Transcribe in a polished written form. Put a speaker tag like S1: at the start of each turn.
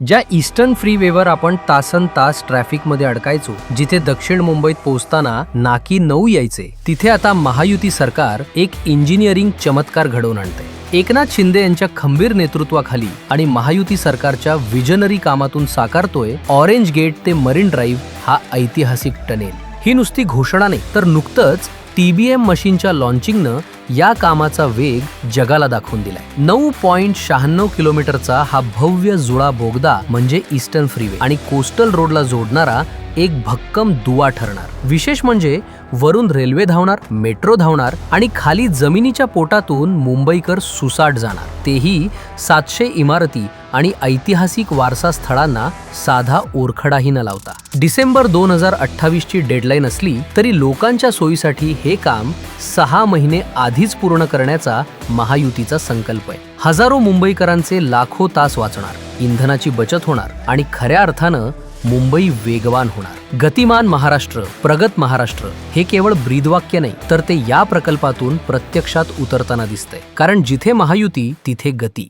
S1: ज्या ईस्टर्न फ्रीवेवर आपण तासन तास ट्रॅफिकमध्ये अडकायचो, जिथे दक्षिण मुंबईत पोहोचताना नाकी 9 यायचे, तिथे आता महायुती सरकार एक इंजिनिअरिंग चमत्कार घडवून आणते। एकनाथ शिंदे यांच्या खंबीर नेतृत्वाखाली आणि महायुती सरकारच्या विजनरी कामातून साकारतोय ऑरेंज गेट ते मरीन ड्राईव्ह हा ऐतिहासिक टनेल। ही नुसती घोषणा नाही, तर नुकतंच TBM मशीनच्या लॉन्चिंगनं या कामाचा वेग जगाला दाखवून दिलाय। 9.96 किलोमीटरचा हा भव्य जुळा बोगदा म्हणजे ईस्टर्न फ्रीवे आणि कोस्टल रोडला जोडणारा एक भक्कम दुवा ठरणार। विशेष म्हणजे वरून रेल्वे धावणार, मेट्रो धावणार आणि खाली जमिनीच्या पोटातून मुंबईकर सुसाट जाणार, तेही 700 इमारती आणि ऐतिहासिक वारसा स्थळांना साधा ओरखडाही न लावता। डिसेंबर 2028 ची डेडलाईन असली तरी लोकांच्या सोयीसाठी हे काम 6 महिने आधीच पूर्ण करण्याचा महायुतीचा संकल्प आहे। हजारो मुंबईकरांचे लाखो तास वाचणार, इंधनाची बचत होणार आणि खऱ्या अर्थानं मुंबई वेगवान होणार। गतिमान महाराष्ट्र, प्रगत महाराष्ट्र हे केवळ ब्रीदवाक्य नाही, तर ते या प्रकल्पातून प्रत्यक्षात उतरताना दिसतंय। कारण जिथे महायुती तिथे गती।